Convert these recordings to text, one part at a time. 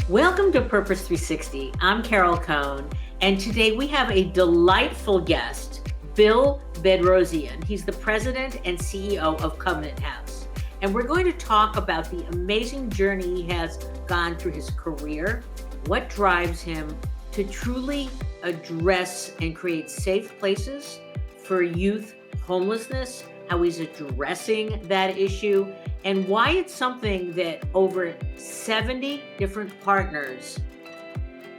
Welcome to Purpose 360. I'm Carol Cohn, and today we have a delightful guest, Bill Bedrossian. He's the president and CEO of Covenant House. And we're going to talk about the amazing journey he has gone through his career, what drives him to truly address and create safe places for youth homelessness, how he's addressing that issue, and why it's something that over 70 different partners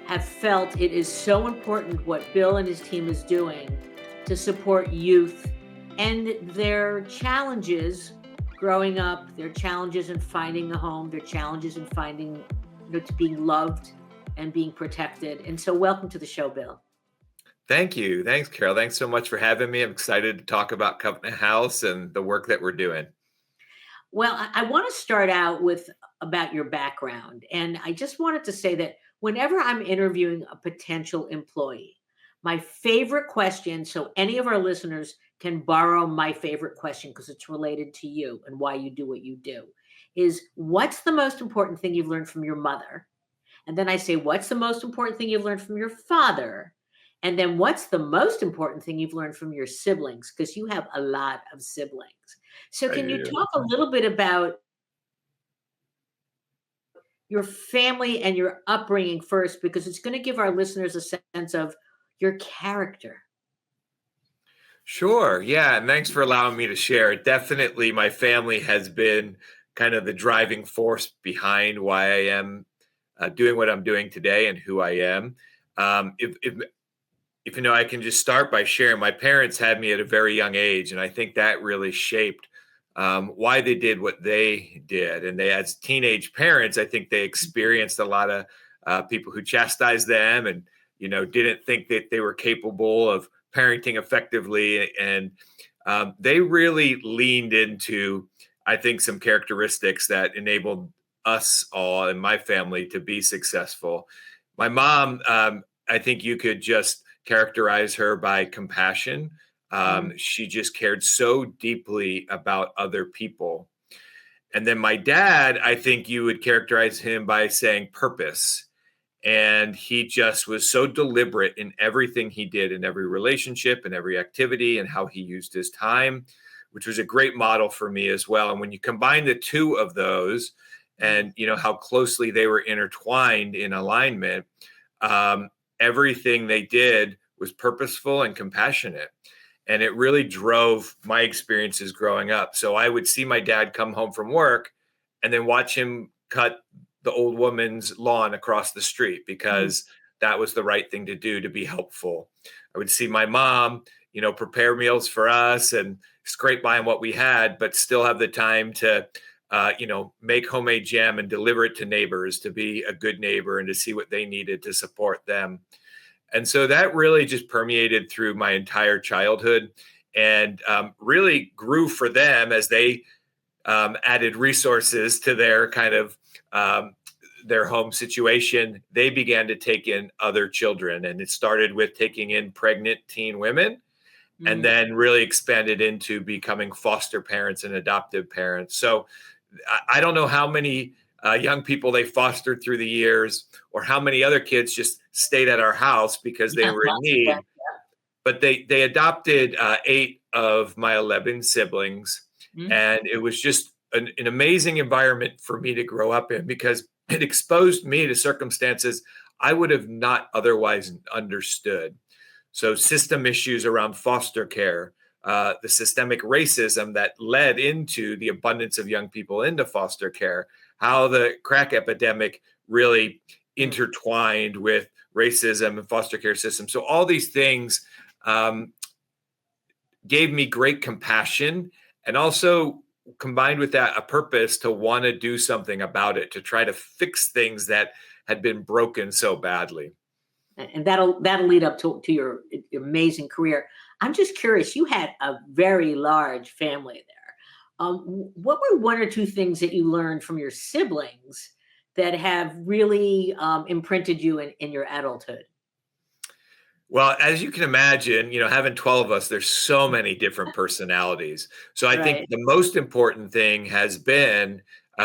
have felt it is so important what Bill and his team is doing to support youth and their challenges growing up, their challenges in finding a home, their challenges in finding, to being loved and being protected. And so welcome to the show, Bill. Thank you. Thanks, Carol. Thanks so much for having me. I'm excited to talk about Covenant House and the work that we're doing. Well, I want to start out with about your background. And I just wanted to say that whenever I'm interviewing a potential employee, my favorite question, so any of our listeners can borrow my favorite question because it's related to you and why you do what you do, is what's the most important thing you've learned from your mother? And then I say, what's the most important thing you've learned from your father? And then what's the most important thing you've learned from your siblings? Because you have a lot of siblings. So can you talk a little bit about your family and your upbringing first? Because it's going to give our listeners a sense of your character. Sure. Yeah. And thanks for allowing me to share. Definitely, my family has been kind of the driving force behind why I am doing what I'm doing today and who I am. If you know, I can just start by sharing. My parents had me at a very young age, and I think that really shaped why they did what they did. And they, as teenage parents, I think they experienced a lot of people who chastised them and, didn't think that they were capable of parenting effectively. And they really leaned into, I think, some characteristics that enabled us all and my family to be successful. My mom, I think you could just characterize her by compassion. She just cared so deeply about other people. And then my dad, I think you would characterize him by saying purpose. And he just was so deliberate in everything he did, in every relationship and every activity, and how he used his time, which was a great model for me as well. And when you combine the two of those and, how closely they were intertwined in alignment, everything they did was purposeful and compassionate. And it really drove my experiences growing up. So I would see my dad come home from work and then watch him cut the old woman's lawn across the street because that was the right thing to do to be helpful. I would see my mom, prepare meals for us and scrape by on what we had, but still have the time to, make homemade jam and deliver it to neighbors, to be a good neighbor and to see what they needed to support them. And so that really just permeated through my entire childhood and really grew for them as they added resources to their kind of their home situation. They began to take in other children, and it started with taking in pregnant teen women and then really expanded into becoming foster parents and adoptive parents. So I don't know how many young people they fostered through the years or how many other kids just stayed at our house because they were in need. But they adopted 8 of my 11 siblings. And it was just an amazing environment for me to grow up in because it exposed me to circumstances I would have not otherwise understood. So system issues around foster care, the systemic racism that led into the abundance of young people into foster care, how the crack epidemic really intertwined with racism and foster care systems. So all these things gave me great compassion and also combined with that a purpose to want to do something about it, to try to fix things that had been broken so badly. And that'll lead up to your amazing career. I'm just curious, you had a very large family there. What were 1 or 2 things that you learned from your siblings that have really imprinted you in your adulthood? Well, as you can imagine, having 12 of us, there's so many different personalities. So I think the most important thing has been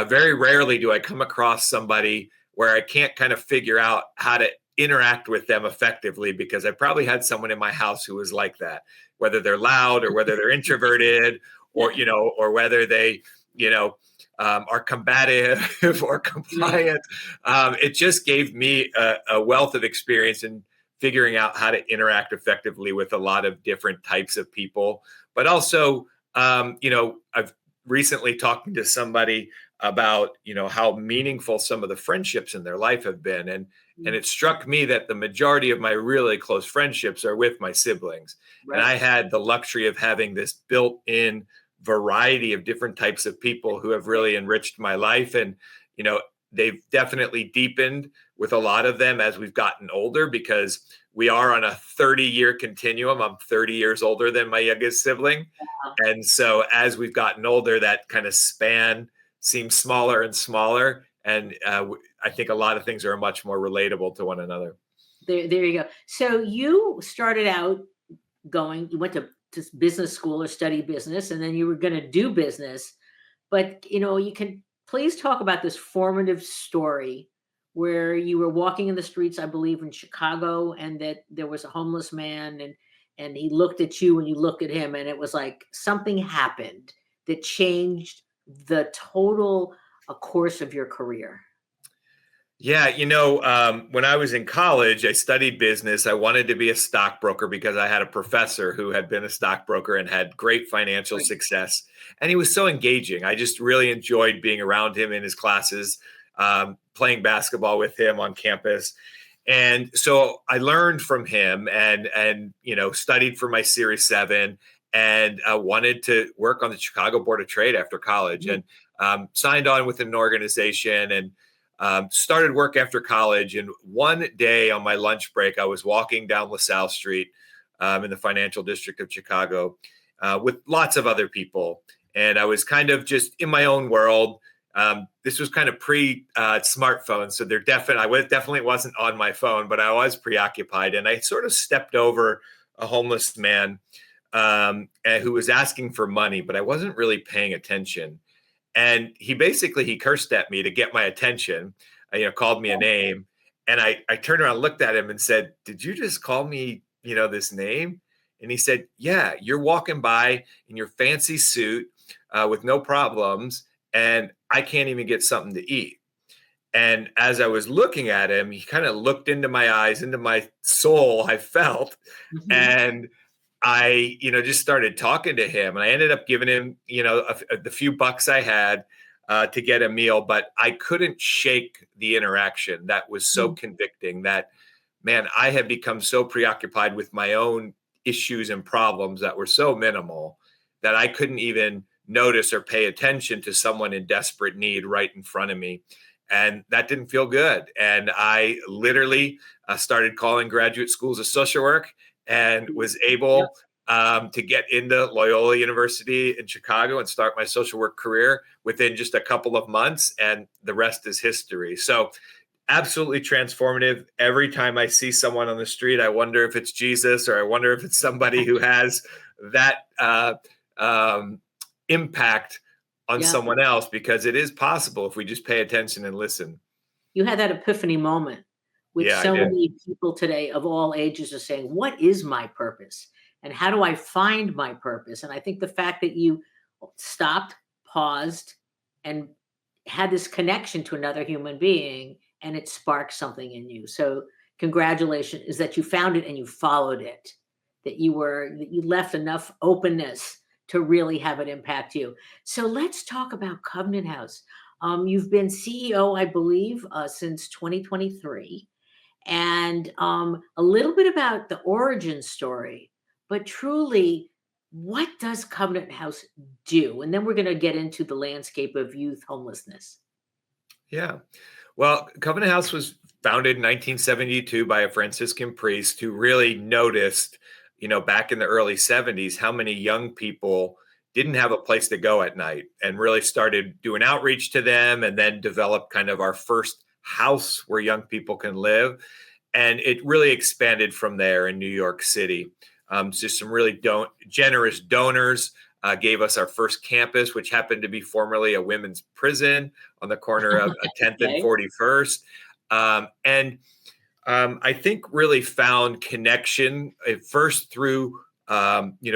very rarely do I come across somebody where I can't kind of figure out how to interact with them effectively, because I probably had someone in my house who was like that, whether they're loud or whether they're introverted, or, or whether they, are combative or compliant. It just gave me a wealth of experience in figuring out how to interact effectively with a lot of different types of people. But also, I've recently talking to somebody about, how meaningful some of the friendships in their life have been. And it struck me that the majority of my really close friendships are with my siblings. Right. And I had the luxury of having this built-in variety of different types of people who have really enriched my life. And, they've definitely deepened with a lot of them as we've gotten older, because we are on a 30-year continuum. I'm 30 years older than my youngest sibling. And so as we've gotten older, that kind of span seems smaller and smaller. And I think a lot of things are much more relatable to one another. There you go. So you started out you went to business school or study business, and then you were going to do business. But, you can please talk about this formative story where you were walking in the streets, I believe, in Chicago, and that there was a homeless man, and he looked at you and you looked at him, and it was like something happened that changed the total course of your career. Yeah, when I was in college, I studied business. I wanted to be a stockbroker because I had a professor who had been a stockbroker and had great financial Right. success. And he was so engaging. I just really enjoyed being around him in his classes, playing basketball with him on campus. And so I learned from him and studied for my Series 7, and wanted to work on the Chicago Board of Trade after college, and signed on with an organization, and started work after college. And one day on my lunch break, I was walking down LaSalle Street in the financial district of Chicago with lots of other people. And I was kind of just in my own world. This was kind of pre-smartphone. So definitely wasn't on my phone, but I was preoccupied. And I sort of stepped over a homeless man who was asking for money, but I wasn't really paying attention. And he cursed at me to get my attention, called me a name. And I turned around, looked at him and said, "Did you just call me, this name?" And he said, "Yeah, you're walking by in your fancy suit with no problems, and I can't even get something to eat." And as I was looking at him, he kind of looked into my eyes, into my soul, I felt. Mhm. And I, just started talking to him, and I ended up giving him, the few bucks I had to get a meal, but I couldn't shake the interaction. That was so convicting that, man, I had become so preoccupied with my own issues and problems that were so minimal that I couldn't even notice or pay attention to someone in desperate need right in front of me. And that didn't feel good. And I literally started calling graduate schools of social work, and was able to get into Loyola University in Chicago and start my social work career within just a couple of months. And the rest is history. So absolutely transformative. Every time I see someone on the street, I wonder if it's Jesus, or I wonder if it's somebody who has that impact on Yeah. someone else, because it is possible if we just pay attention and listen. You had that epiphany moment, which Yeah, I so did. many people today of all ages are saying, "What is my purpose? And how do I find my purpose?" And I think the fact that you stopped, paused, and had this connection to another human being, and it sparked something in you. So congratulations is that you found it and you followed it, that you left enough openness to really have it impact you. So let's talk about Covenant House. You've been CEO, I believe, since 2023, and a little bit about the origin story. But truly, what does Covenant House do? And then we're going to get into the landscape of youth homelessness. Yeah. Well, Covenant House was founded in 1972 by a Franciscan priest who really noticed, back in the early 70s, how many young people didn't have a place to go at night, and really started doing outreach to them, and then developed kind of our first house where young people can live. And it really expanded from there in New York City. Just some really generous donors gave us our first campus, which happened to be formerly a women's prison on the corner of 10th and Okay. 41st. I think really found connection at first through,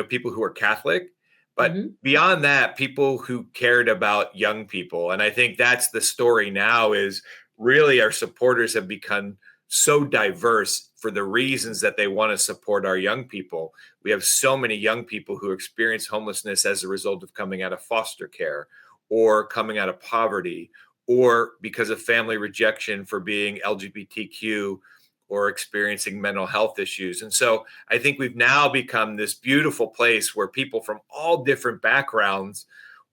people who are Catholic, but Hmm. beyond that, people who cared about young people. And I think that's the story now is really our supporters have become so diverse for the reasons that they want to support our young people. We have so many young people who experience homelessness as a result of coming out of foster care or coming out of poverty or because of family rejection for being LGBTQ or experiencing mental health issues. And so I think we've now become this beautiful place where people from all different backgrounds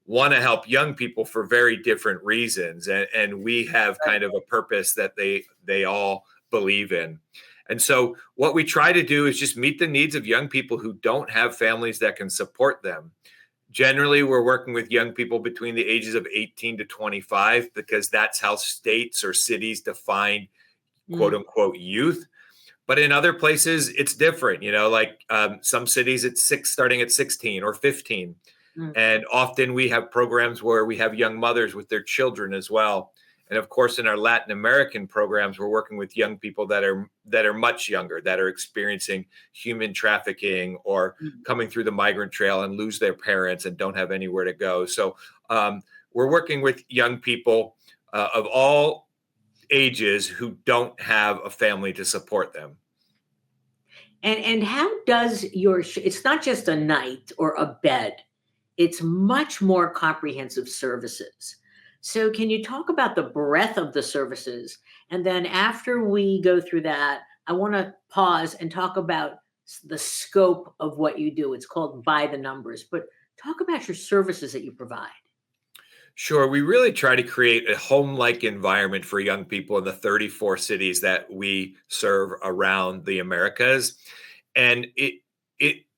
want to help young people for very different reasons. And we have Right. kind of a purpose that they all believe in. And so what we try to do is just meet the needs of young people who don't have families that can support them. Generally, we're working with young people between the ages of 18 to 25 because that's how states or cities define quote Mm. unquote youth. But in other places, it's different. Like some cities, it's starting at 16 or 15. Mm. And often we have programs where we have young mothers with their children as well. And of course, in our Latin American programs, we're working with young people that are much younger, that are experiencing human trafficking or Mm. coming through the migrant trail and lose their parents and don't have anywhere to go. So we're working with young people of all ages who don't have a family to support them. And how does it's not just a night or a bed, it's much more comprehensive services. So can you talk about the breadth of the services? And then after we go through that, I want to pause and talk about the scope of what you do. It's called By the Numbers, but talk about your services that you provide. Sure. We really try to create a home like environment for young people in the 34 cities that we serve around the Americas. And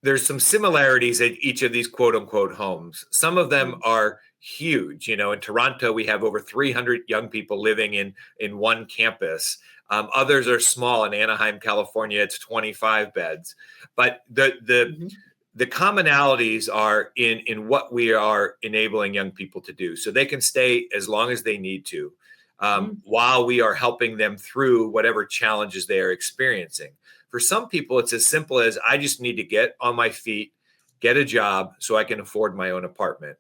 there's some similarities at each of these quote unquote homes. Some of them Mm. are huge. In Toronto, we have over 300 young people living in one campus. Others are small. In Anaheim, California, it's 25 beds. But Mhm. the commonalities are in what we are enabling young people to do so they can stay as long as they need to Mm. while we are helping them through whatever challenges they are experiencing. For some people it's as simple as I just need to get on my feet, get a job so I can afford my own apartment.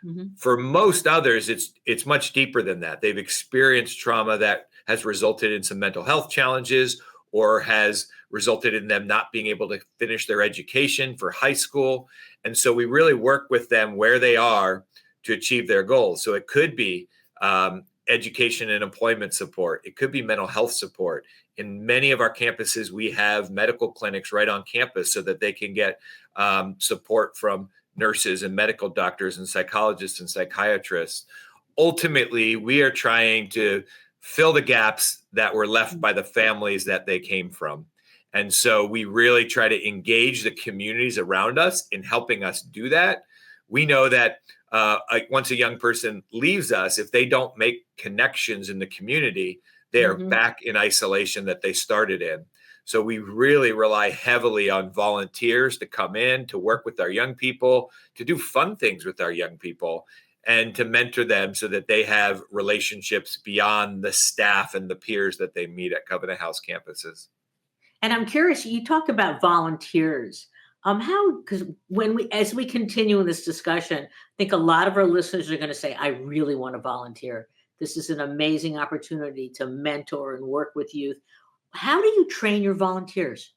Mhm. For most others it's much deeper than that. They've experienced trauma that has resulted in some mental health challenges or has resulted in them not being able to finish their education for high school. And so we really work with them where they are to achieve their goals. So it could be education and employment support. It could be mental health support. In many of our campuses, we have medical clinics right on campus so that they can get support from nurses and medical doctors and psychologists and psychiatrists. Ultimately, we are trying to fill the gaps that were left by the families that they came from. And so we really try to engage the communities around us in helping us do that. We know that once a young person leaves us, if they don't make connections in the community, they are Mhm. back in isolation that they started in. So we really rely heavily on volunteers to come in, to work with our young people, to do fun things with our young people, and to mentor them so that they have relationships beyond the staff and the peers that they meet at Covenant House campuses. And I'm curious, you talk about volunteers. How, because as we continue in this discussion, I think a lot of our listeners are going to say, I really want to volunteer. This is an amazing opportunity to mentor and work with youth. How do you train your volunteers?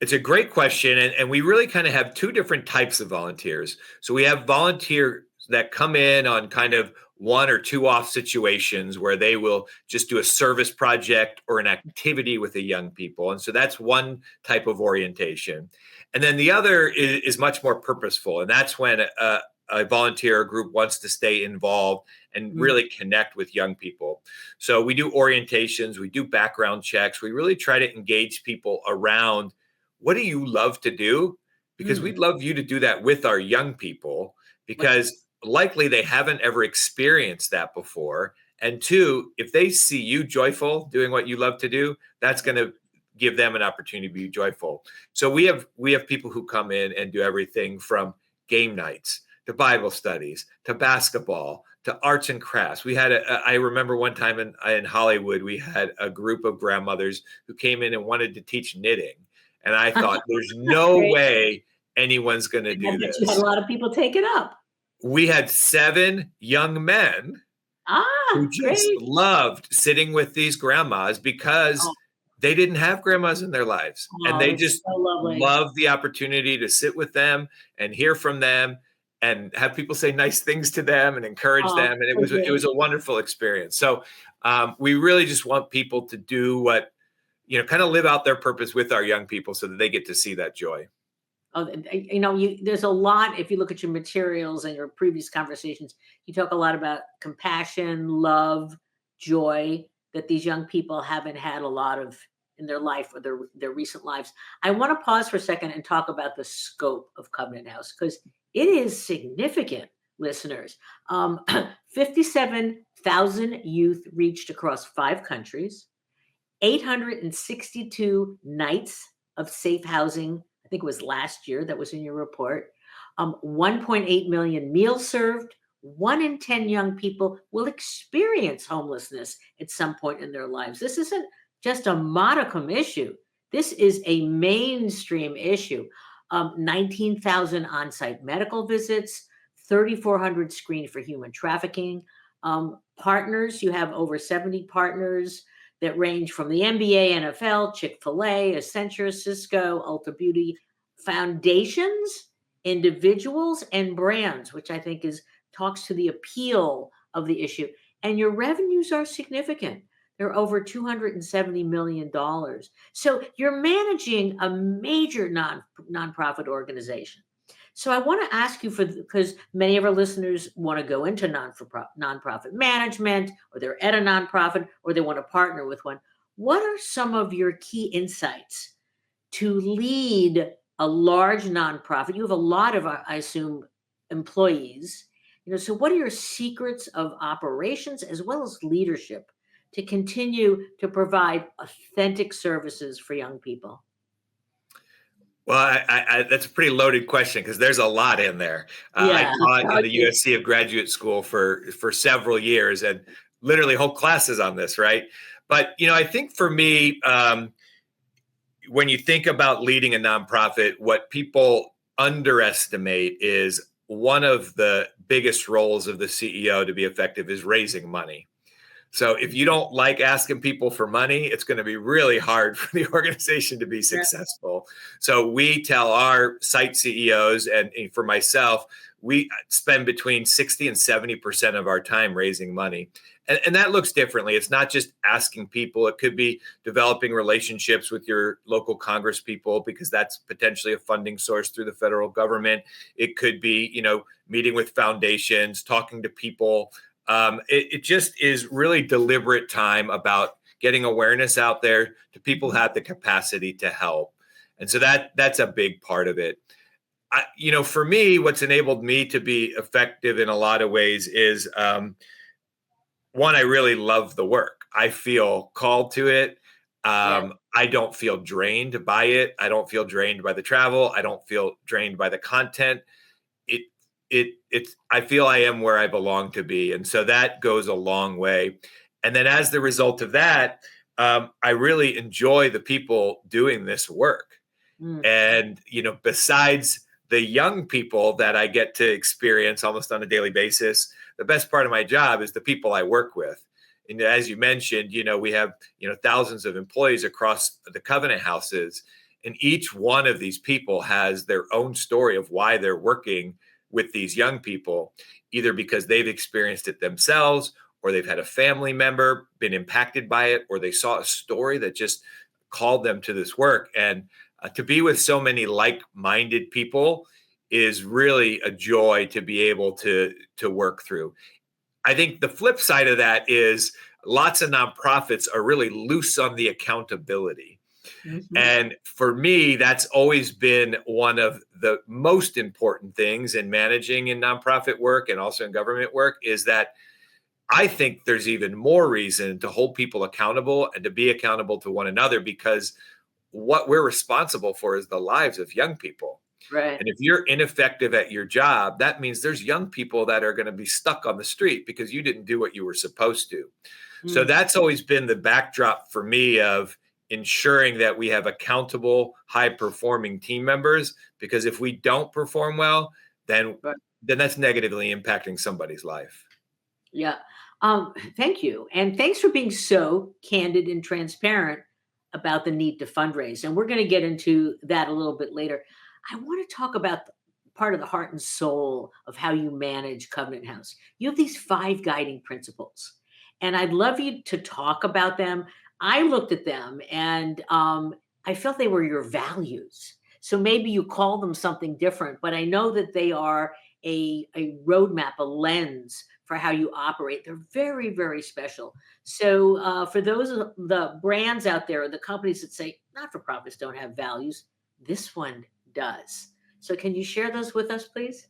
It's a great question. And we really kind of have two different types of volunteers. So we have volunteers that come in on kind of one or two off situations where they will just do a service project or an activity with the young people. And so that's one type of orientation. And then the other is much more purposeful. And that's when a volunteer group wants to stay involved and Mm. really connect with young people. So we do orientations, we do background checks. We really try to engage people around what do you love to do? Because Mm. we'd love you to do that with our young people, Right. because likely they haven't ever experienced that before. And two, if they see you joyful doing what you love to do, that's going to give them an opportunity to be joyful. So we have people who come in and do everything from game nights, to Bible studies, to basketball, to arts and crafts. We had I remember one time in Hollywood, we had a group of grandmothers who came in and wanted to teach knitting. And I thought, there's no Great. way anyone's going to do But you had a this. lot of people take it up. We had 7 young men who just Great. loved sitting with these grandmas because Oh, they didn't have grandmas in their lives. And they that's just so lovely. loved the opportunity to sit with them and hear from them and have people say nice things to them and encourage them. And it was a wonderful experience. So we really just want people to do what, kind of live out their purpose with our young people so that they get to see that joy. There's a lot, if you look at your materials and your previous conversations, you talk a lot about compassion, love, joy that these young people haven't had a lot of in their life or their recent lives. I want to pause for a second and talk about the scope of Covenant House because it is significant, listeners. 57,000 youth reached across 5 countries, 862 nights of safe housing. I think it was last year that was in your report. 1.8 million meals served. 1 in 10 young people will experience homelessness at some point in their lives. This isn't just a modicum issue. This is a mainstream issue. 19,000 on-site medical visits, 3,400 screened for human trafficking. Partners, you have over 70 partners that range from the NBA, NFL, Chick-fil-A, Accenture, Cisco, Ulta Beauty, foundations, individuals, and brands, which I think talks to the appeal of the issue. And your revenues are significant. They're over $270 million. So you're managing a major nonprofit organization. So I want to ask you because many of our listeners want to go into nonprofit management, or they're at a nonprofit, or they want to partner with one. What are some of your key insights to lead a large nonprofit? You have a lot of, I assume, employees. So what are your secrets of operations as well as leadership to continue to provide authentic services for young people? Well, I that's a pretty loaded question because there's a lot in there. I Yeah. taught in the USC of graduate school for several years and literally whole classes on this, right? But, I think for me, when you think about leading a nonprofit, what people underestimate is one of the biggest roles of the CEO to be effective is raising money. So if you don't like asking people for money, it's going to be really hard for the organization to be successful. So we tell our site CEOs, and for myself, we spend between 60 and 70% of our time raising money. And that looks differently. It's not just asking people. It could be developing relationships with your local Congress people, because that's potentially a funding source through the federal government. It could be, meeting with foundations, talking to people. It just is really deliberate time about getting awareness out there to people who have the capacity to help. And so that's a big part of it. For me, what's enabled me to be effective in a lot of ways is, one, I really love the work. I feel called to it. I don't feel drained by it. I don't feel drained by the travel. I don't feel drained by the content. I feel I am where I belong to be. And so that goes a long way. And then as the result of that, I really enjoy the people doing this work. And, besides the young people that I get to experience almost on a daily basis, the best part of my job is the people I work with. And as you mentioned, we have, thousands of employees across the Covenant houses. And each one of these people has their own story of why they're working with these young people, either because they've experienced it themselves, or they've had a family member been impacted by it, or they saw a story that just called them to this work. And to be with so many like-minded people is really a joy to be able to work through. I think the flip side of that is lots of nonprofits are really loose on the accountability. Mm-hmm. And for me, that's always been one of the most important things in managing in nonprofit work and also in government work, is that I think there's even more reason to hold people accountable and to be accountable to one another, because what we're responsible for is the lives of young people. Right. And if you're ineffective at your job, that means there's young people that are going to be stuck on the street because you didn't do what you were supposed to. So Mm, that's always been the backdrop for me of ensuring that we have accountable, high performing team members, because if we don't perform well, then right. then that's negatively impacting somebody's life. Yeah. Thank you. And thanks for being so candid and transparent about the need to fundraise. And we're going to get into that a little bit later. I want to talk about part of the heart and soul of how you manage Covenant House. You have these five guiding principles, and I'd love you to talk about them. I looked at them and I felt they were your values. So maybe you call them something different, but I know that they are a roadmap, a lens for how you operate. They're very, very special. So, for those of the brands out there, the companies that say not for profits don't have values, this one does. So, can you share those with us, please?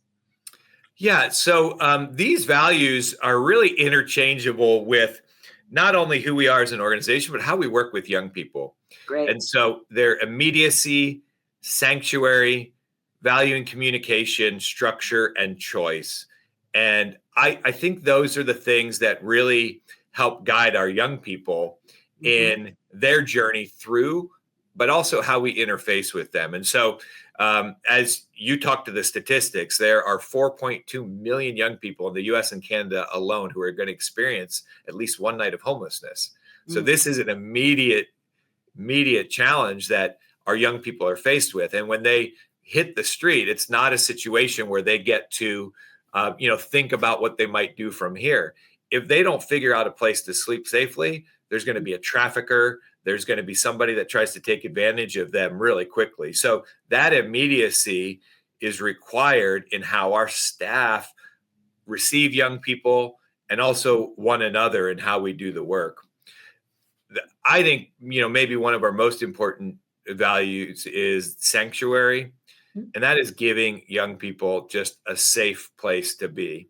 Yeah. So these values are really interchangeable with not only who we are as an organization, but how we work with young people. And Great. so they're immediacy, sanctuary, value and communication, structure, and choice. And I think those are the things that really help guide our young people Hmm. in their journey through, but also how we interface with them. And so, as you talk to the statistics, there are 4.2 million young people in the US and Canada alone who are going to experience at least one night of homelessness. So, Mm, this is an immediate challenge that our young people are faced with. And when they hit the street, it's not a situation where they get to, think about what they might do from here. If they don't figure out a place to sleep safely, there's going to be a trafficker. There's going to be somebody that tries to take advantage of them really quickly. So that immediacy is required in how our staff receive young people and also one another in how we do the work. I think, maybe one of our most important values is sanctuary, mm, and that is giving young people just a safe place to be.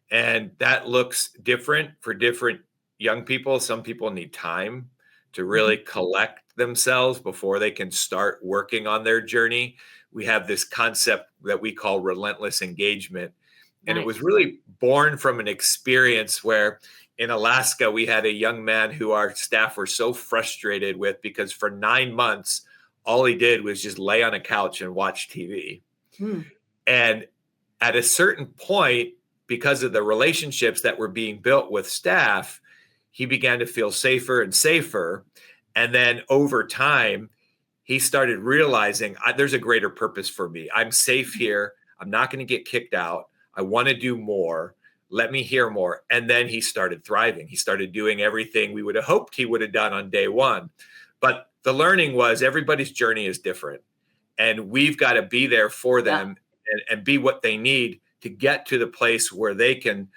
And that looks different for different young people. Some people need time to mhm. really collect themselves before they can start working on their journey. We have this concept that we call relentless engagement. And it was Nice. really born from an experience where in Alaska, we had a young man who our staff were so frustrated with because for 9 months, all he did was just lay on a couch and watch TV. Mm, And at a certain point, because of the relationships that were being built with staff, he began to feel safer and safer. And then over time, he started realizing there's a greater purpose for me. I'm safe here. I'm not going to get kicked out. I want to do more. Let me hear more. And then he started thriving. He started doing everything we would have hoped he would have done on day one. But the learning was everybody's journey is different. And we've got to be there for yeah. them and be what they need to get to the place where they can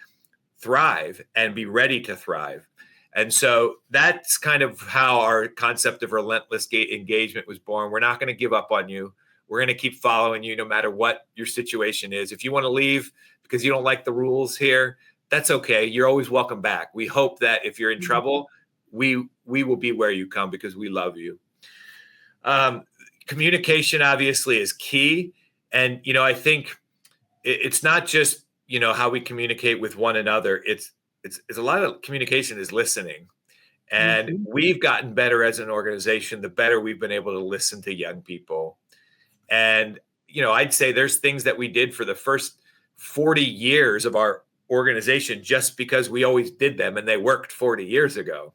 thrive and be ready to thrive. And so that's kind of how our concept of relentless engagement was born. We're not going to give up on you. We're going to keep following you no matter what your situation is. If you want to leave because you don't like the rules here, that's okay. You're always welcome back. We hope that if you're in Mhm. trouble, we will be where you come because we love you. Um, Communication obviously is key. And, I think it's not just, how we communicate with one another. It's a lot of communication is listening. And Mhm. we've gotten better as an organization, the better we've been able to listen to young people. And, I'd say there's things that we did for the first 40 years of our organization just because we always did them and they worked 40 years ago.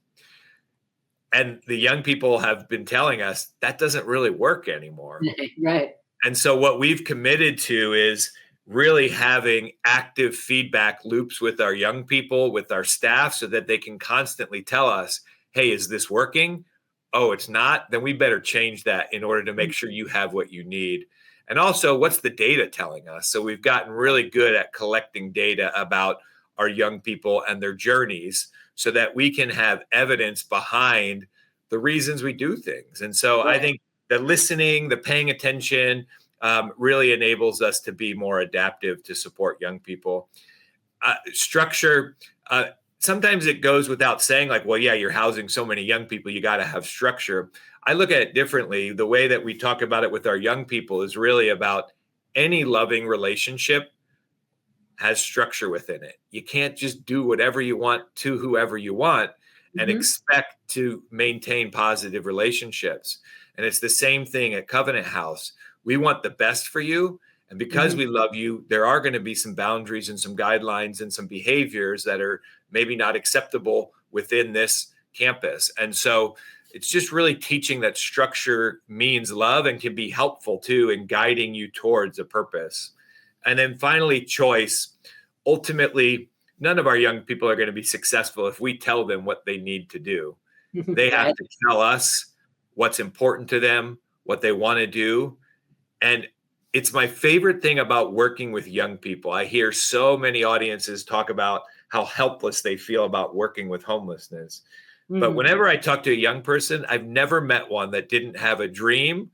And the young people have been telling us that doesn't really work anymore. Right. And so what we've committed to is really having active feedback loops with our young people, with our staff, so that they can constantly tell us, hey, is this working? Oh, it's not? Then we better change that in order to make sure you have what you need. And also, what's the data telling us? So we've gotten really good at collecting data about our young people and their journeys so that we can have evidence behind the reasons we do things. And so I Right. think the listening, the paying attention, really enables us to be more adaptive to support young people. Structure, sometimes it goes without saying, like, well, yeah, you're housing so many young people, you got to have structure. I look at it differently. The way that we talk about it with our young people is really about any loving relationship has structure within it. You can't just do whatever you want to whoever you want and Mhm. expect to maintain positive relationships. And it's the same thing at Covenant House. We want the best for you. And because Mhm. we love you, there are going to be some boundaries and some guidelines and some behaviors that are maybe not acceptable within this campus. And so it's just really teaching that structure means love and can be helpful too in guiding you towards a purpose. And then finally, choice. Ultimately, none of our young people are going to be successful if we tell them what they need to do. They have Right. to tell us what's important to them, what they want to do. And it's my favorite thing about working with young people. I hear so many audiences talk about how helpless they feel about working with homelessness. But Mhm. whenever I talk to a young person, I've never met one that didn't have a dream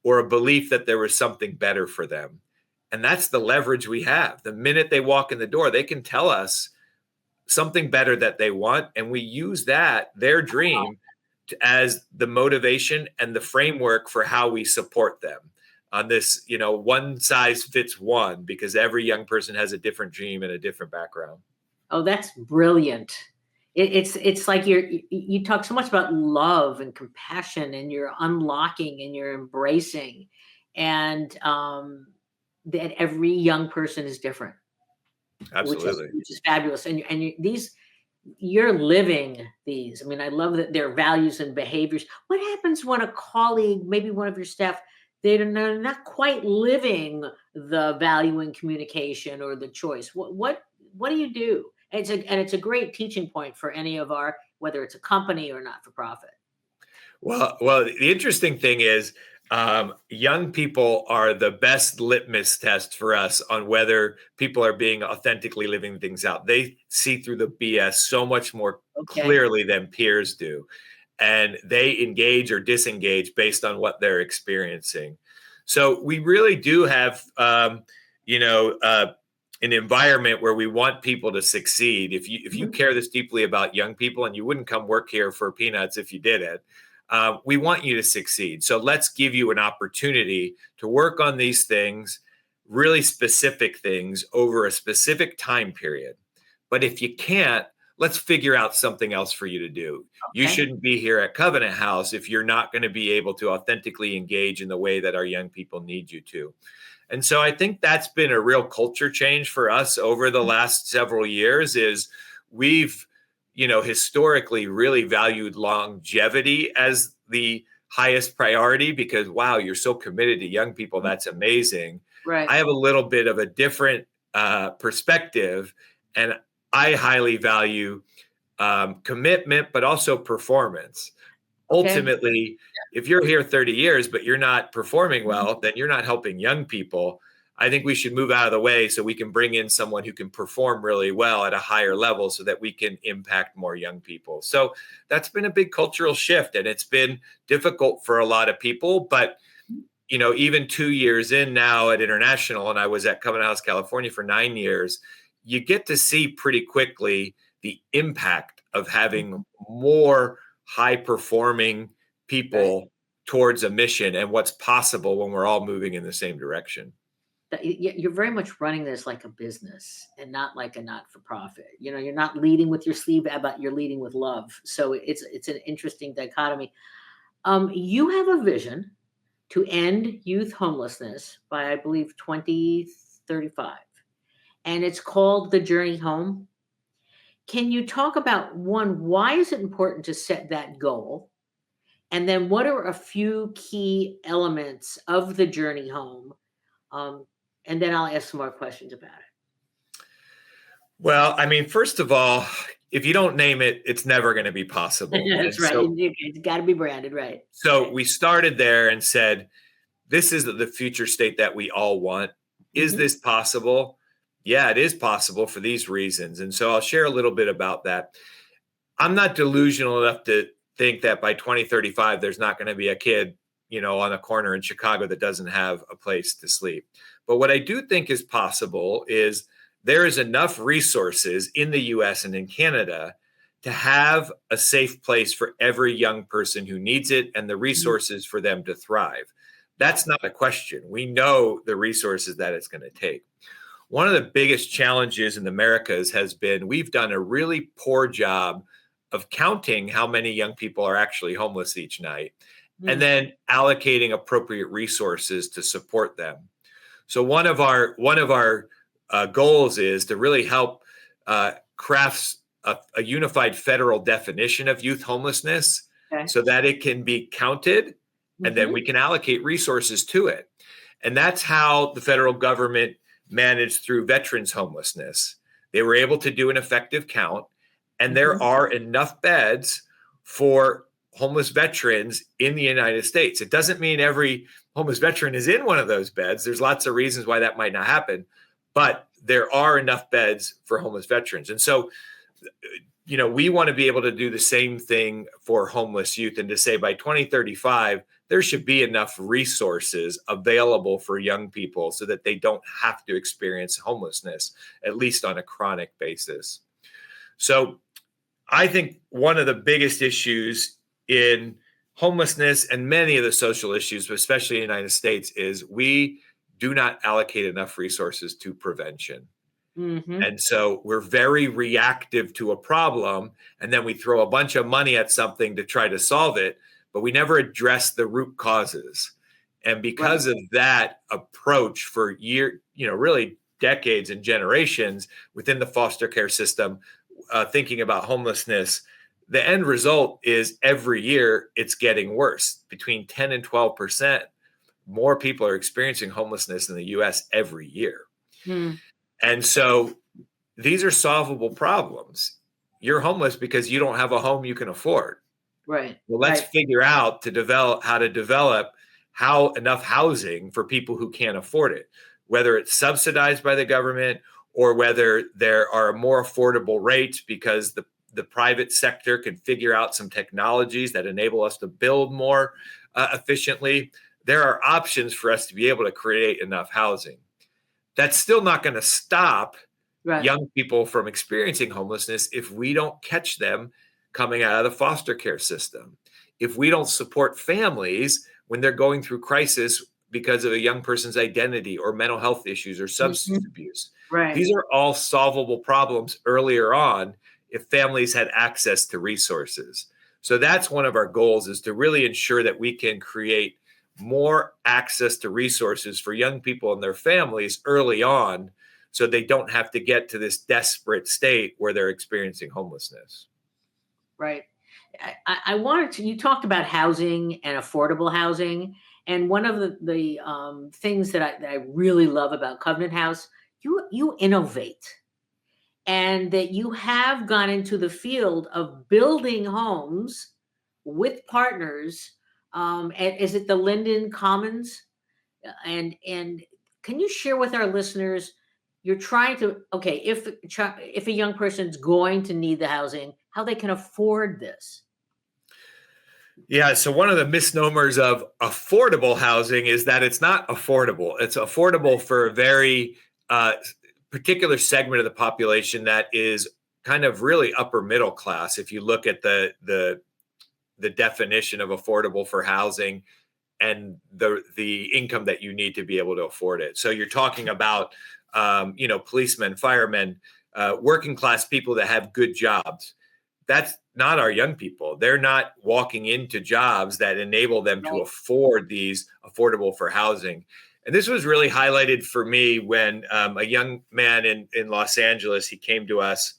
or a belief that there was something better for them. And that's the leverage we have. The minute they walk in the door, they can tell us something better that they want. And we use that, their dream, as the motivation and the framework for how we support them on this, one size fits one, because every young person has a different dream and a different background. Oh, that's brilliant. It's like you talk so much about love and compassion, and you're unlocking and you're embracing, and that every young person is different, which is Absolutely. which is fabulous. And you're living these. I mean, I love that their values and behaviors. What happens when a colleague, maybe one of your staff, they're not quite living the value in communication or the choice? What do you do? And it's a great teaching point for any of our, whether it's a company or not for profit. Well, the interesting thing is, young people are the best litmus test for us on whether people are being authentically living things out. They see through the BS so much more Okay. clearly than peers do, and they engage or disengage based on what they're experiencing. So we really do have, you know, uh, an environment where we want people to succeed. If you Mhm. care this deeply about young people, and you wouldn't come work here for peanuts if you did it, we want you to succeed. So let's give you an opportunity to work on these things, really specific things over a specific time period. But if you can't, let's figure out something else for you to do. You Okay. shouldn't be here at Covenant House if you're not going to be able to authentically engage in the way that our young people need you to. And so I think that's been a real culture change for us over the last several years is we've, historically really valued longevity as the highest priority because wow, you're so committed to young people. That's amazing. Right. I have a little bit of a different perspective, and I highly value commitment, but also performance. Okay. Ultimately, if you're here 30 years, but you're not performing well, then you're not helping young people. I think we should move out of the way so we can bring in someone who can perform really well at a higher level so that we can impact more young people. So that's been a big cultural shift, and it's been difficult for a lot of people. But, even 2 years in now at International, and I was at Covenant House, California for 9 years, you get to see pretty quickly the impact of having more high performing Right. people towards a mission and what's possible when we're all moving in the same direction. You're very much running this like a business and not like a not for profit. You're not leading with your sleeve, but you're leading with love. So it's an interesting dichotomy. You have a vision to end youth homelessness by, I believe, 2035, and it's called the Journey Home. Can you talk about, one, why is it important to set that goal? And then what are a few key elements of the journey home? Um, and then I'll ask some more questions about it. Well, I mean, first of all, if you don't name it, it's never going to be possible. That's And right. so, It's got to be branded, right? so Right. we started there and said, this is the future state that we all want. Is Hmm. this possible? Yeah, it is possible for these reasons. And so I'll share a little bit about that. I'm not delusional enough to think that by 2035 there's not going to be a kid, on a corner in Chicago that doesn't have a place to sleep. But what I do think is possible is there is enough resources in the US and in Canada to have a safe place for every young person who needs it and the resources for them to thrive. That's not a question. We know the resources that it's going to take. One of the biggest challenges in the Americas has been we've done a really poor job of counting how many young people are actually homeless each night and then allocating appropriate resources to support them. So one of our goals is to really help craft a unified federal definition of youth homelessness so that it can be counted and then we can allocate resources to it. And that's how the federal government managed through veterans homelessness. They were able to do an effective count, and there are enough beds for homeless veterans in the United States. It doesn't mean every homeless veteran is in one of those beds. There's lots of reasons why that might not happen, but there are enough beds for homeless veterans. And so, we want to be able to do the same thing for homeless youth and to say by 2035, there should be enough resources available for young people so that they don't have to experience homelessness, at least on a chronic basis. So I think one of the biggest issues in homelessness and many of the social issues, especially in the United States, is we do not allocate enough resources to prevention. And so we're very reactive to a problem, and then we throw a bunch of money at something to try to solve it, but we never address the root causes. And because of that approach for really decades and generations within the foster care system, thinking about homelessness, the end result is every year it's getting worse. Between 10 and 12% more people are experiencing homelessness in the US every year. And so these are solvable problems. You're homeless because you don't have a home you can afford. Right. Well, let's figure out how to develop enough housing for people who can't afford it, whether it's subsidized by the government or whether there are more affordable rates because the private sector can figure out some technologies that enable us to build more efficiently. There are options for us to be able to create enough housing. That's still not going to stop young people from experiencing homelessness if we don't catch them coming out of the foster care system. If we don't support families when they're going through crisis because of a young person's identity or mental health issues or substance abuse. These are all solvable problems earlier on if families had access to resources. So that's one of our goals, is to really ensure that we can create more access to resources for young people and their families early on so they don't have to get to this desperate state where they're experiencing homelessness. Right. I wanted to, you talked about housing and affordable housing. And one of the things that I really love about Covenant House, you innovate, and that you have gone into the field of building homes with partners. And is it the Linden Commons? And can you share with our listeners, you're trying to, if a young person's going to need the housing, how they can afford this? Yeah, so one of the misnomers of affordable housing is that it's not affordable. It's affordable for a very particular segment of the population that is kind of really upper middle class. If you look at the definition of affordable for housing and the income that you need to be able to afford it. So you're talking about policemen, firemen, working class people that have good jobs. That's not our young people. They're not walking into jobs that enable them to afford these affordable for housing. And this was really highlighted for me when a young man in Los Angeles, he came to us.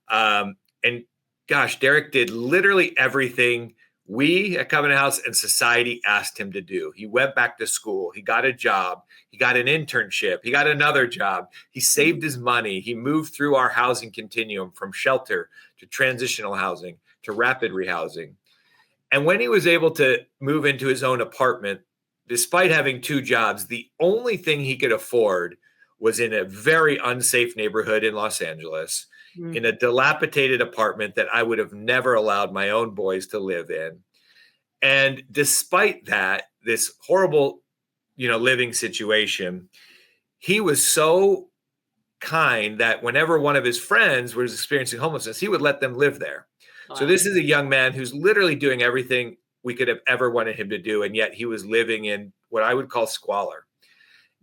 And gosh, Derek did literally everything we at Covenant House and society asked him to do. He went back to school. He got a job. He got an internship. He got another job. He saved his money. He moved through our housing continuum from shelter to transitional housing to rapid rehousing. And when he was able to move into his own apartment, despite having two jobs, the only thing he could afford was in a very unsafe neighborhood in Los Angeles, in a dilapidated apartment that I would have never allowed my own boys to live in. And despite that, this horrible, living situation, he was so kind that whenever one of his friends was experiencing homelessness, he would let them live there. Wow. So this is a young man who's literally doing everything we could have ever wanted him to do. And yet he was living in what I would call squalor.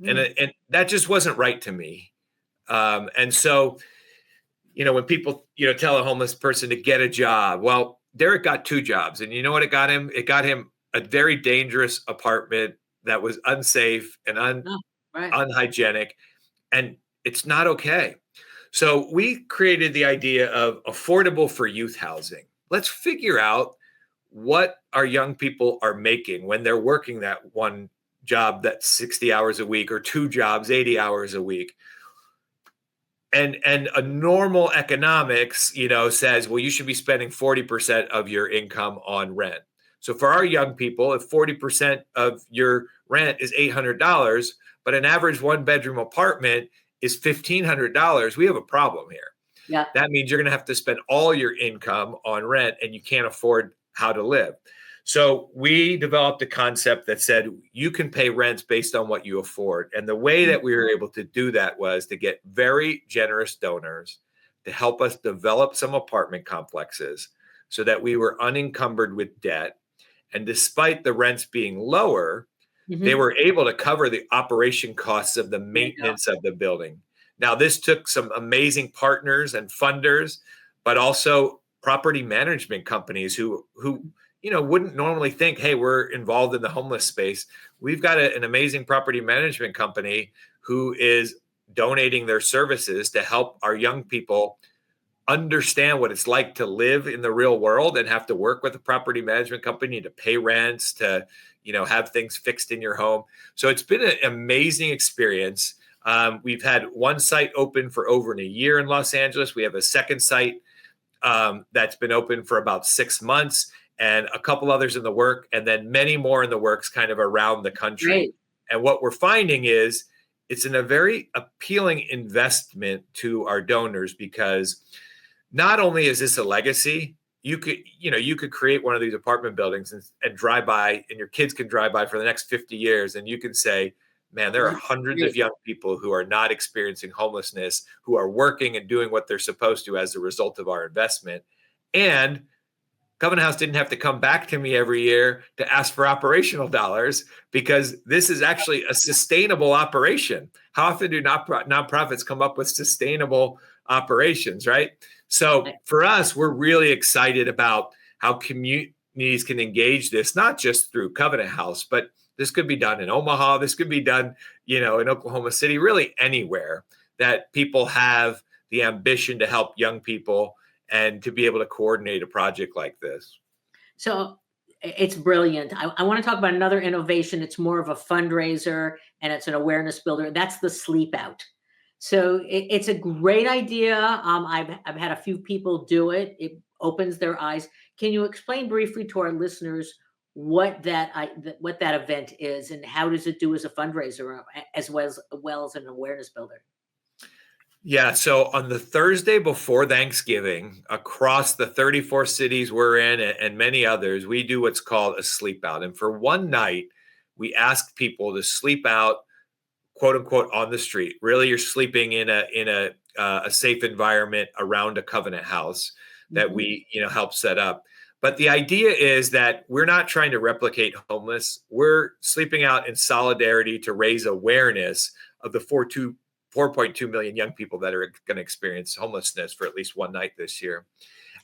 And that just wasn't right to me. And so, when people, tell a homeless person to get a job, well, Derek got 2 jobs, and you know what it got him? It got him a very dangerous apartment that was unsafe and Right. unhygienic, and it's not okay. So we created the idea of affordable for youth housing. Let's figure out what our young people are making when they're working that one job that's 60 hours a week, or 2 jobs, 80 hours a week. And a normal economics, says, well, you should be spending 40% of your income on rent. So for our young people, if 40% of your rent is $800, but an average 1-bedroom apartment is $1,500, we have a problem here. Yeah. That means you're going to have to spend all your income on rent, and you can't afford how to live. So we developed a concept that said you can pay rents based on what you afford. And the way that we were able to do that was to get very generous donors to help us develop some apartment complexes so that we were unencumbered with debt. And despite the rents being lower, they were able to cover the operation costs of the maintenance of the building. Now, this took some amazing partners and funders, but also property management companies who wouldn't normally think, hey, we're involved in the homeless space. We've got an amazing property management company who is donating their services to help our young people understand what it's like to live in the real world and have to work with a property management company to pay rents, to have things fixed in your home. So it's been an amazing experience. We've had one site open for over a year in Los Angeles. We have a second site that's been open for about 6 months, and a couple others in the work, and then many more in the works kind of around the country. Right. And what we're finding is it's a very appealing investment to our donors, because not only is this a legacy, you could create one of these apartment buildings and drive by, and your kids can drive by for the next 50 years. And you can say, man, there are hundreds of young people who are not experiencing homelessness, who are working and doing what they're supposed to as a result of our investment. And Covenant House didn't have to come back to me every year to ask for operational dollars, because this is actually a sustainable operation. How often do nonprofits come up with sustainable operations, right? So for us, we're really excited about how communities can engage this, not just through Covenant House, but this could be done in Omaha. This could be done, in Oklahoma City, really anywhere that people have the ambition to help young people and to be able to coordinate a project like this. So it's brilliant. I want to talk about another innovation. It's more of a fundraiser, and it's an awareness builder. That's the Sleep Out. So it's a great idea. I've had a few people do it. It opens their eyes. Can you explain briefly to our listeners what that event is, and how does it do as a fundraiser as well as an awareness builder? Yeah. So on the Thursday before Thanksgiving, across the 34 cities we're in, and many others, we do what's called a sleep out. And for one night, we ask people to sleep out, quote unquote, on the street. Really, you're sleeping in a safe environment around a Covenant House that we help set up. But the idea is that we're not trying to replicate homeless. We're sleeping out in solidarity to raise awareness of the 4.2 million young people that are going to experience homelessness for at least one night this year.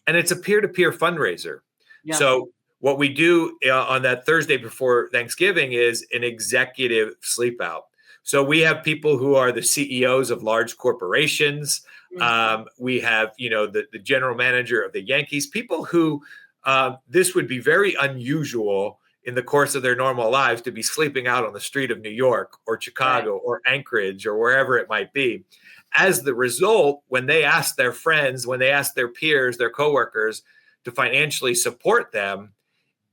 And it's a peer-to-peer fundraiser. Yeah. So what we do on that Thursday before Thanksgiving is an executive sleep out. So we have people who are the CEOs of large corporations. We have, the general manager of the Yankees, people who this would be very unusual in the course of their normal lives to be sleeping out on the street of New York or Chicago or Anchorage or wherever it might be. As the result, when they ask their friends, when they ask their peers, their coworkers to financially support them,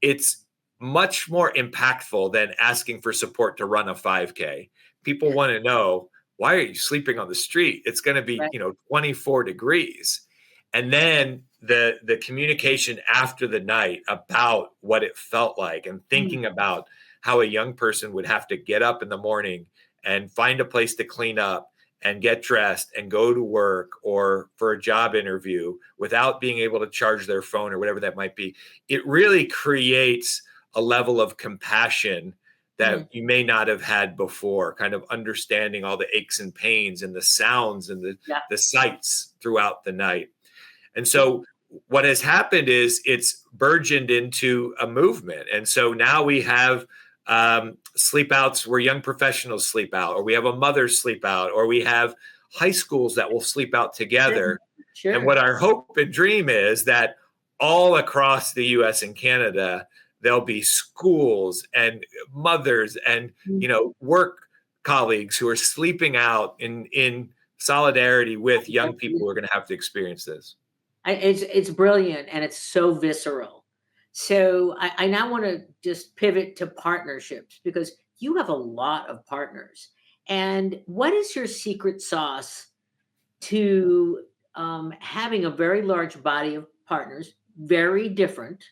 it's much more impactful than asking for support to run a 5K. People want to know, why are you sleeping on the street? It's going to be, 24 degrees. And then the communication after the night about what it felt like, and thinking about how a young person would have to get up in the morning and find a place to clean up and get dressed and go to work or for a job interview without being able to charge their phone or whatever that might be. It really creates a level of compassion that you may not have had before, kind of understanding all the aches and pains and the sounds and Yeah. the sights throughout the night. And Yeah. so what has happened is it's burgeoned into a movement. And so now we have sleep outs where young professionals sleep out, or we have a mother sleep out, or we have high schools that will sleep out together. And Sure. what our hope and dream is that all across the US and Canada, there'll be schools and mothers and work colleagues who are sleeping out in solidarity with young people who are going to have to experience this. It's brilliant and it's so visceral. So I now want to just pivot to partnerships because you have a lot of partners. And what is your secret sauce to having a very large body of partners, very different,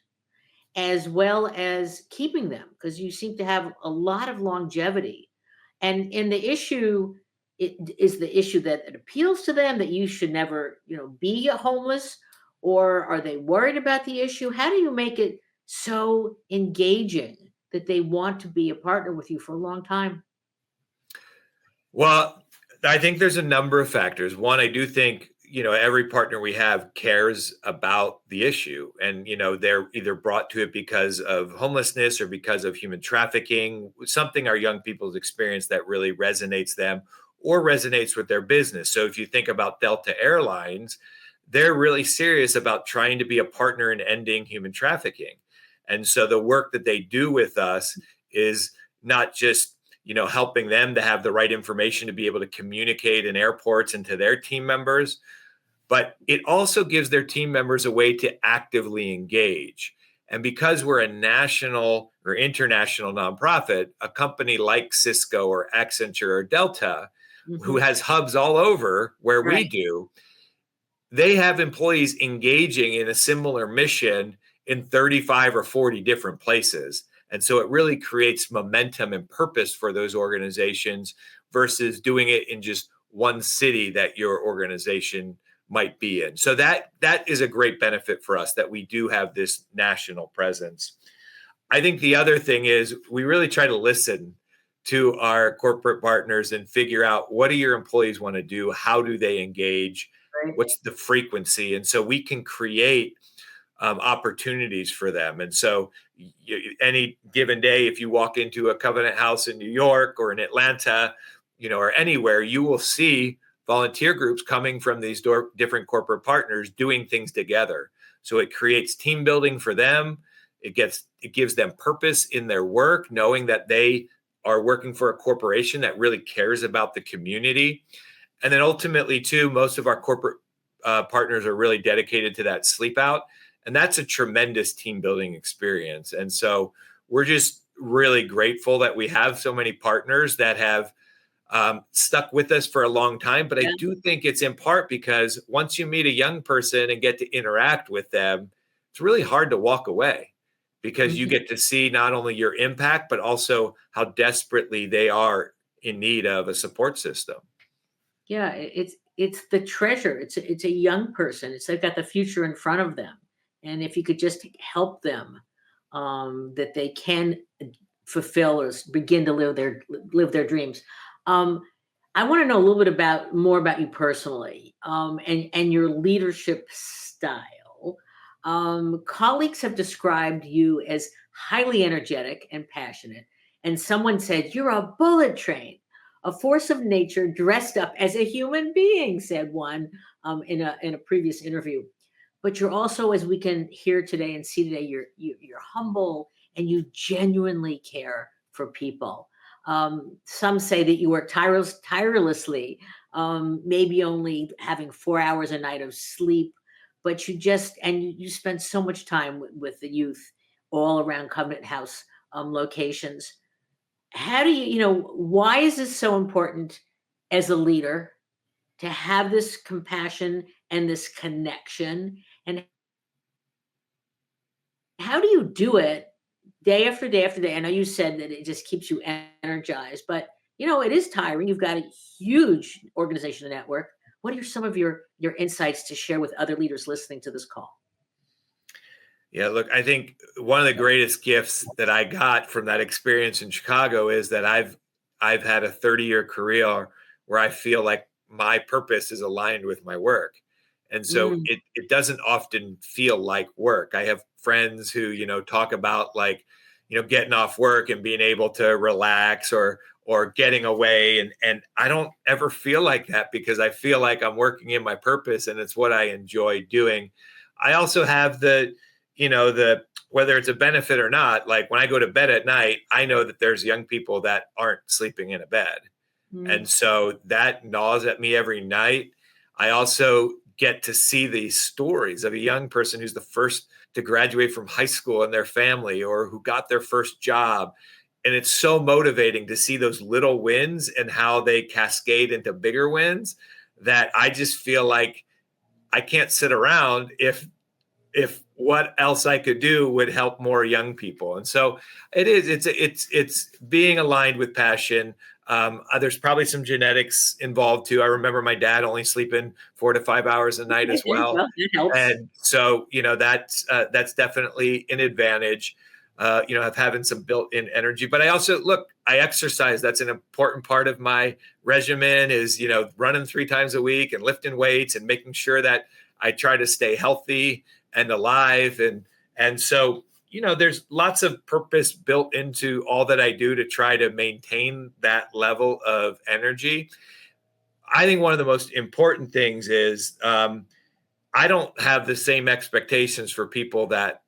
as well as keeping them? Because you seem to have a lot of longevity. And in the issue, it is the issue that it appeals to them that you should never, be homeless, or are they worried about the issue? How do you make it so engaging that they want to be a partner with you for a long time? Well, I think there's a number of factors. One, I do think, every partner we have cares about the issue. And, they're either brought to it because of homelessness or because of human trafficking, something our young people's experience that really resonates them or resonates with their business. So if you think about Delta Airlines, they're really serious about trying to be a partner in ending human trafficking. And so the work that they do with us is not just helping them to have the right information to be able to communicate in airports and to their team members, but it also gives their team members a way to actively engage. And because we're a national or international nonprofit, a company like Cisco or Accenture or Delta, who Mhm. has hubs all over where we Right. do, they have employees engaging in a similar mission in 35 or 40 different places. And so it really creates momentum and purpose for those organizations versus doing it in just one city that your organization might be in. So that is a great benefit for us that we do have this national presence. I think the other thing is we really try to listen to our corporate partners and figure out what do your employees want to do? How do they engage? Right. What's the frequency? And so we can create opportunities for them. And so any given day, if you walk into a Covenant House in New York or in Atlanta, or anywhere, you will see volunteer groups coming from these different corporate partners doing things together. So it creates team building for them. It gives them purpose in their work, knowing that they are working for a corporation that really cares about the community. And then ultimately, too, most of our corporate partners are really dedicated to that sleep out. And that's a tremendous team building experience. And so we're just really grateful that we have so many partners that have stuck with us for a long time. But I Yeah. do think it's in part because once you meet a young person and get to interact with them, it's really hard to walk away because you Mhm. get to see not only your impact, but also how desperately they are in need of a support system. Yeah, it's the treasure. It's a young person. It's they've got the future in front of them, and if you could just help them, that they can fulfill or begin to live their dreams. Um, I want to know a little bit about more about you personally, and your leadership style. Colleagues have described you as highly energetic and passionate, and someone said you're a bullet train, a force of nature dressed up as a human being, said one, in a previous interview. But you're also, as we can hear today and see today, you're humble and you genuinely care for people. Some say that you work tirelessly, maybe only having 4 hours a night of sleep, but you spend so much time with the youth all around Covenant House locations. How do why is this so important as a leader to have this compassion and this connection? And how do you do it day after day after day? I know you said that it just keeps you energized, but it is tiring. You've got a huge organization and network. What are some of your insights to share with other leaders listening to this call? Yeah, look, I think one of the greatest gifts that I got from that experience in Chicago is that I've had a 30-year career where I feel like my purpose is aligned with my work. And so Mm, it doesn't often feel like work. I have friends who, talk about like, getting off work and being able to relax or getting away, and I don't ever feel like that because I feel like I'm working in my purpose and it's what I enjoy doing. I also have the whether it's a benefit or not, like when I go to bed at night, I know that there's young people that aren't sleeping in a bed. mm, And so that gnaws at me every night. I also get to see these stories of a young person who's the first to graduate from high school in their family or who got their first job. And it's so motivating to see those little wins and how they cascade into bigger wins that I just feel like I can't sit around if what else I could do would help more young people. And so it's being aligned with passion. There's probably some genetics involved too. I remember my dad only sleeping 4 to 5 hours a night as okay, well. well, that helps. And so, that's definitely an advantage, of having some built-in energy. But I also I exercise. That's an important part of my regimen is, running 3 times a week and lifting weights and making sure that I try to stay healthy and alive. And so, there's lots of purpose built into all that I do to try to maintain that level of energy. I think one of the most important things is I don't have the same expectations for people that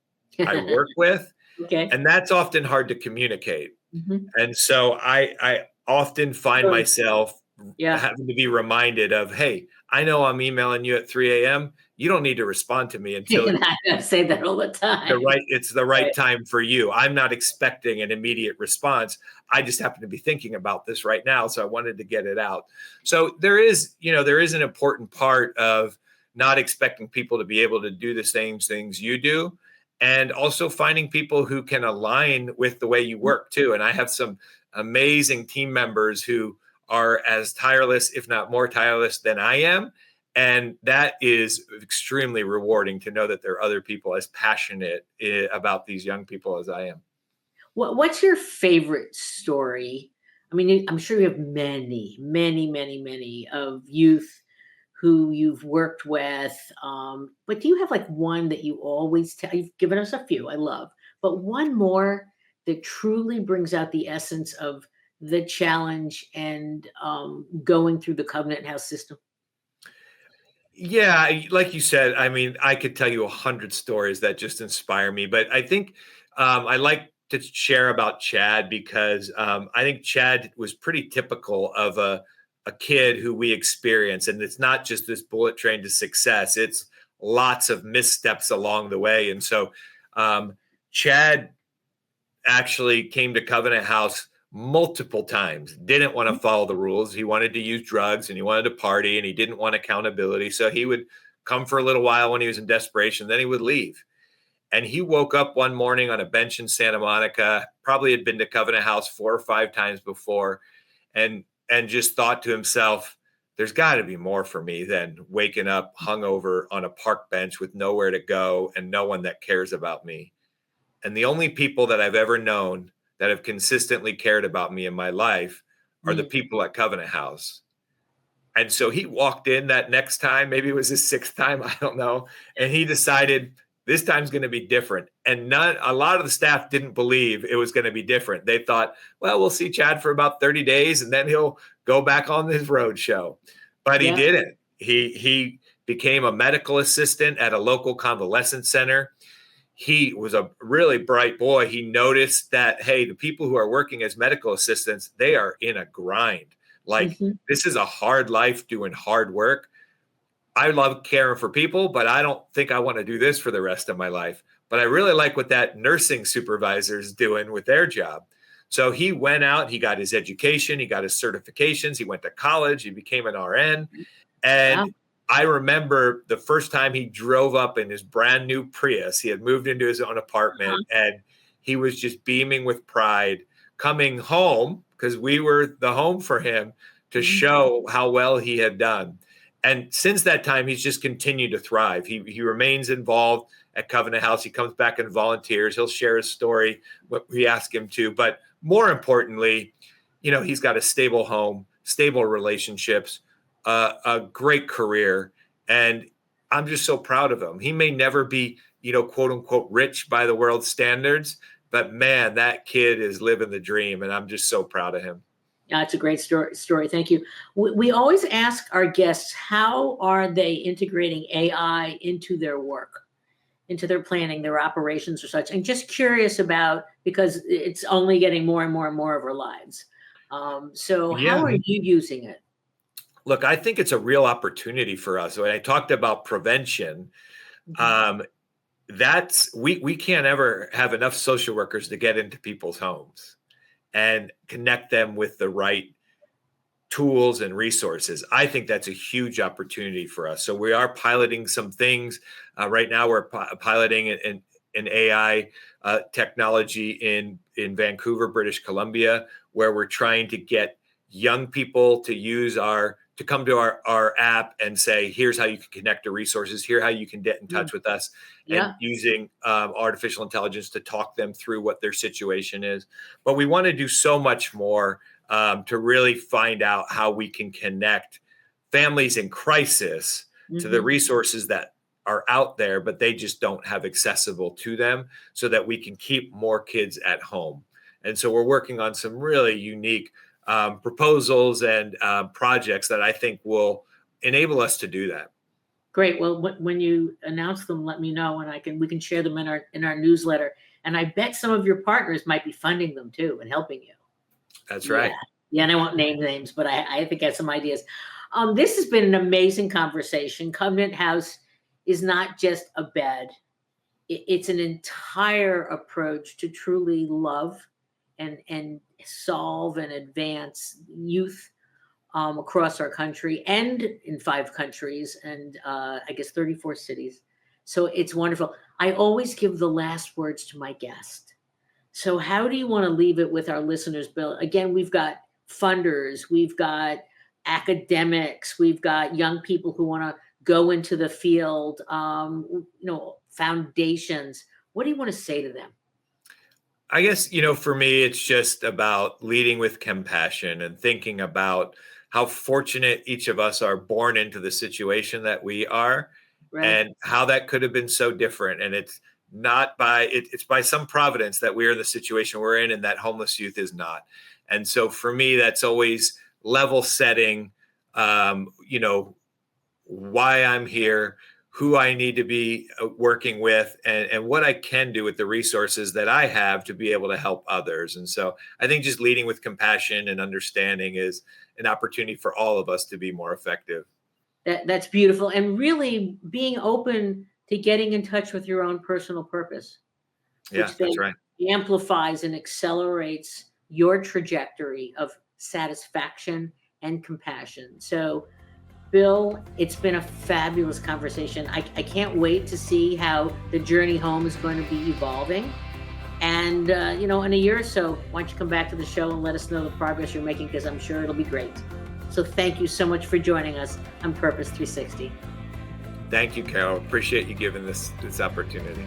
I work with, Okay. and that's often hard to communicate. Mhm. And so I often find Sure. myself Yeah. having to be reminded of, hey, I know I'm emailing you at 3 a.m. You don't need to respond to me until And I say that all the time. it's the right Right. time for you. I'm not expecting an immediate response. I just happen to be thinking about this right now, so I wanted to get it out. So there is an important part of not expecting people to be able to do the same things you do, and also finding people who can align with the way you work too. And I have some amazing team members who are as tireless, if not more tireless than I am, and that is extremely rewarding to know that there are other people as passionate about these young people as I am. What's your favorite story? I mean, I'm sure you have many, many, many, many of youth who you've worked with. But do you have like one that you always tell? You've given us a few, I love, but one more that truly brings out the essence of the challenge and going through the Covenant House system. Yeah, like you said, I mean, I could tell you 100 stories that just inspire me, but I think I like to share about Chad because I think Chad was pretty typical of a kid who we experience. And it's not just this bullet train to success, it's lots of missteps along the way. And so um, Chad actually came to Covenant House multiple times, didn't want to follow the rules. He wanted to use drugs and he wanted to party and he didn't want accountability. So he would come for a little while when he was in desperation, then he would leave. And he woke up one morning on a bench in Santa Monica, probably had been to Covenant House 4 or 5 times before, and just thought to himself, there's got to be more for me than waking up hungover on a park bench with nowhere to go and no one that cares about me. And the only people that I've ever known that have consistently cared about me in my life are the Mm, people at Covenant House. And so he walked in that next time, maybe it was his sixth time, I don't know. And he decided this time's going to be different. And a lot of the staff didn't believe it was going to be different. They thought, well, we'll see Chad for about 30 days and then he'll go back on his road show. But he yeah. didn't. He became a medical assistant at a local convalescent center. He was a really bright boy. He noticed that, hey, the people who are working as medical assistants, they are in a grind. Like, Mhm. this is a hard life doing hard work. I love caring for people, but I don't think I want to do this for the rest of my life. But I really like what that nursing supervisor is doing with their job. So he went out, he got his education, he got his certifications, he went to college, he became an RN. Wow. And I remember the first time he drove up in his brand new Prius. He had moved into his own apartment Uh-huh. and he was just beaming with pride coming home because we were the home for him to Mhm. show how well he had done. And since that time, he's just continued to thrive. He remains involved at Covenant House. He comes back and volunteers. He'll share his story, what we ask him to. But more importantly, he's got a stable home, stable relationships, a great career. And I'm just so proud of him. He may never be, quote unquote, rich by the world's standards, but man, that kid is living the dream. And I'm just so proud of him. Yeah, it's a great story. Thank you. We always ask our guests, how are they integrating AI into their work, into their planning, their operations or such? And just curious about, because it's only getting more and more and more of our lives. So how are you using it? Look, I think it's a real opportunity for us. When I talked about prevention, we can't ever have enough social workers to get into people's homes and connect them with the right tools and resources. I think that's a huge opportunity for us. So we are piloting some things. Right now we're piloting an AI technology in Vancouver, British Columbia, where we're trying to get young people to come to our app and say, here's how you can connect to resources, here's how you can get in touch with us, and using artificial intelligence to talk them through what their situation is. But we want to do so much more to really find out how we can connect families in crisis to the resources that are out there, but they just don't have accessible to them, so that we can keep more kids at home. And so we're working on some really unique proposals and projects that I think will enable us to do that. Great. Well, when you announce them, let me know, and we can share them in our newsletter. And I bet some of your partners might be funding them too and helping you. That's right. Yeah, and I won't name names, but I think I have some ideas. This has been an amazing conversation. Covenant House is not just a bed. It's an entire approach to truly love and solve and advance youth across our country and in 5 countries and I guess 34 cities. So it's wonderful. I always give the last words to my guest. So how do you want to leave it with our listeners, Bill? Again, we've got funders, we've got academics, we've got young people who want to go into the field, foundations. What do you want to say to them? I guess, for me, it's just about leading with compassion and thinking about how fortunate each of us are born into the situation that we are, and how that could have been so different. And it's by some providence that we're in the situation we're in, and that homeless youth is not. And so for me, that's always level setting, why I'm here, who I need to be working with, and what I can do with the resources that I have to be able to help others. And so I think just leading with compassion and understanding is an opportunity for all of us to be more effective. That's beautiful. And really being open to getting in touch with your own personal purpose. Yeah, that's right. Amplifies and accelerates your trajectory of satisfaction and compassion. So Bill, it's been a fabulous conversation. I can't wait to see how the journey home is going to be evolving. And, in a year or so, why don't you come back to the show and let us know the progress you're making, because I'm sure it'll be great. So thank you so much for joining us on Purpose 360. Thank you, Carol. Appreciate you giving this opportunity.